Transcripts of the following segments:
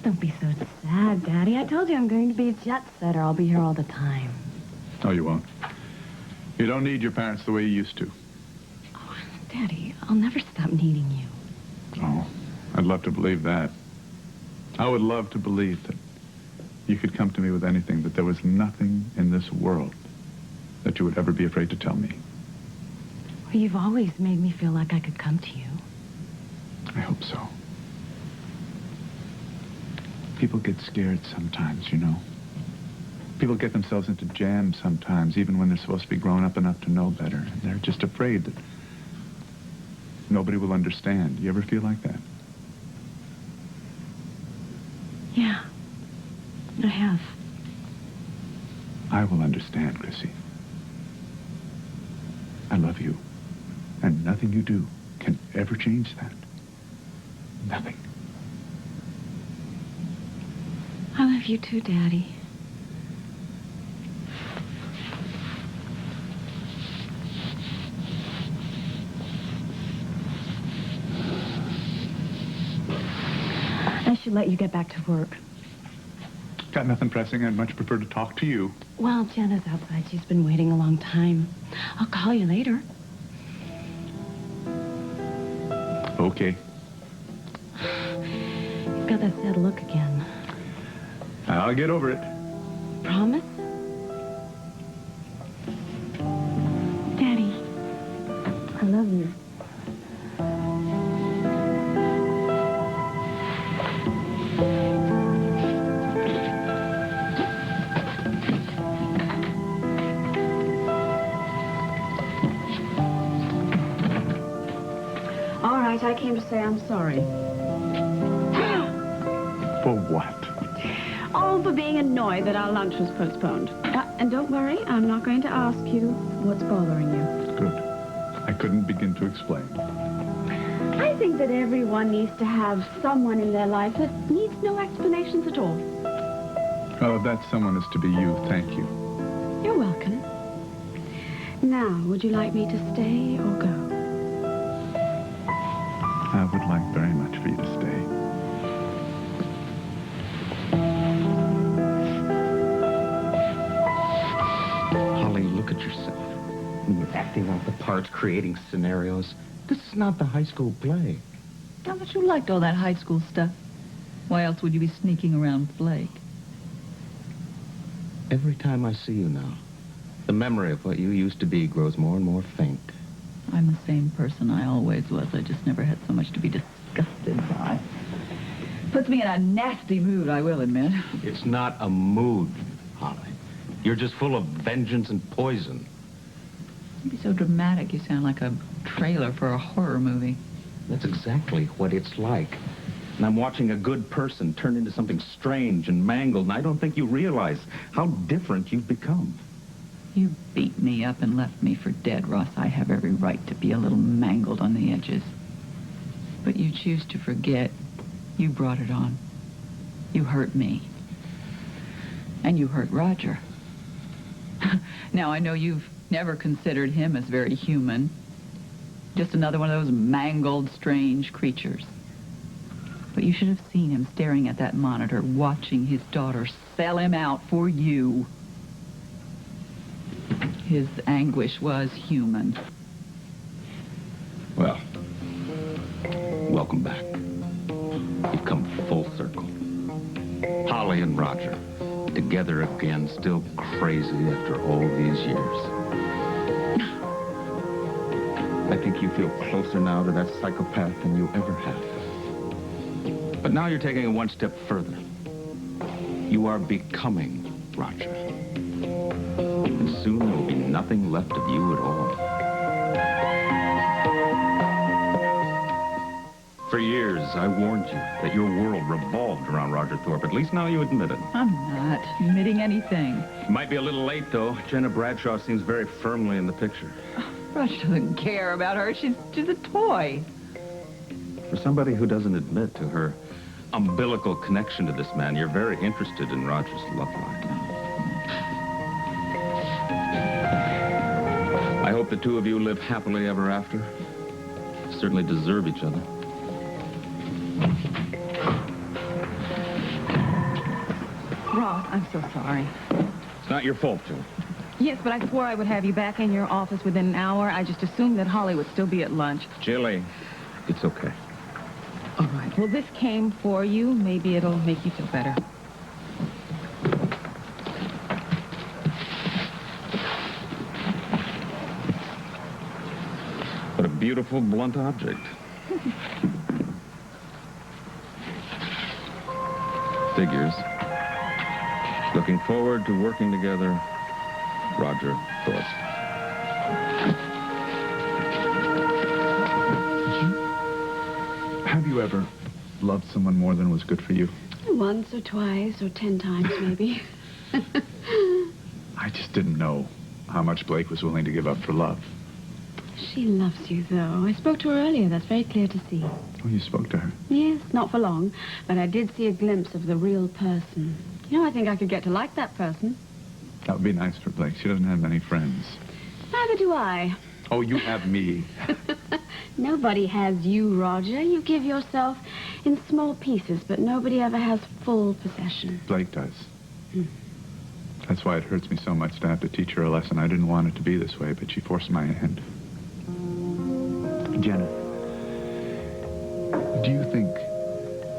don't be so sad, Daddy. I told you I'm going to be a jet setter. I'll be here all the time. No, you won't. You don't need your parents the way you used to. Oh, Daddy, I'll never stop needing you. Oh, I'd love to believe that. I would love to believe that you could come to me with anything, that there was nothing in this world that you would ever be afraid to tell me. Well, you've always made me feel like I could come to you. I hope so. People get scared sometimes, you know. People get themselves into jams sometimes, even when they're supposed to be grown up enough to know better. And they're just afraid that nobody will understand. You ever feel like that? Yeah, I have. I will understand, Chrissy. I love you. And nothing you do can ever change that. Nothing. I love you too, Daddy. I should let you get back to work. Got nothing pressing. I'd much prefer to talk to you. Well, Jenna's outside. She's been waiting a long time. I'll call you later. Okay. You've got that sad look again. I'll get over it. Promise? Daddy, I love you. All right, I came to say I'm sorry. For what? Oh, for being annoyed that our lunch was postponed. And don't worry, I'm not going to ask you what's bothering you. Good. I couldn't begin to explain. I think that everyone needs to have someone in their life that needs no explanations at all. Oh, that someone is to be you. Thank you. You're welcome. Now, would you like me to stay or go? I would like very much for you to stay. Holly, look at yourself. You're acting out the parts, creating scenarios. This is not the high school play. Now, but you liked all that high school stuff. Why else would you be sneaking around with Blake? Every time I see you now, the memory of what you used to be grows more and more faint. I'm the same person I always was. I just never had so much to be disgusted by. Puts me in a nasty mood, I will admit. It's not a mood, Holly. You're just full of vengeance and poison. Don't be so dramatic. You sound like a trailer for a horror movie. That's exactly what it's like. And I'm watching a good person turn into something strange and mangled, and I don't think you realize how different you've become. You beat me up and left me for dead, Ross. I have every right to be a little mangled on the edges. But you choose to forget. You brought it on. You hurt me. And you hurt Roger. Now, I know you've never considered him as very human. Just another one of those mangled, strange creatures. But you should have seen him staring at that monitor, watching his daughter sell him out for you. His anguish was human. Well, welcome back. You've come full circle. Holly and Roger, together again, still crazy after all these years. I think you feel closer now to that psychopath than you ever have. But now you're taking it one step further. You are becoming Roger. And soon there will be nothing left of you at all. For years, I warned you that your world revolved around Roger Thorpe. At least now you admit it. I'm not admitting anything. It might be a little late, though. Jenna Bradshaw seems very firmly in the picture. Roger doesn't care about her. She's a toy. For somebody who doesn't admit to her umbilical connection to this man, you're very interested in Roger's love life. I hope the two of you live happily ever after. You certainly deserve each other. sorry. It's not your fault, Jill. Yes, but I swore I would have you back in your office within an hour. I just assumed that Holly would still be at lunch. Gilly, it's okay. All right. Well, this came for you. Maybe it'll make you feel better. What a beautiful, blunt object. Figures. Looking forward to working together, Roger Thorpe. Have you ever loved someone more than was good for you? Once or twice or 10 times, maybe. I just didn't know how much Blake was willing to give up for love. She loves you, though. I spoke to her earlier. That's very clear to see. Oh, you spoke to her? Yes, not for long. But I did see a glimpse of the real person. You know, I think I could get to like that person. That would be nice for Blake. She doesn't have many friends. Neither do I. Oh, you have me. Nobody has you, Roger. You give yourself in small pieces, but nobody ever has full possession. Blake does. That's why it hurts me so much to have to teach her a lesson. I didn't want it to be this way, but she forced my hand. Jenna, do you think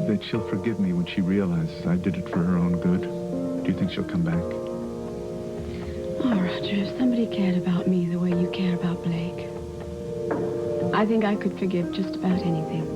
that she'll forgive me when she realizes I did it for her own good? Do you think she'll come back? Oh, Roger, if somebody cared about me the way you care about Blake, I think I could forgive just about anything.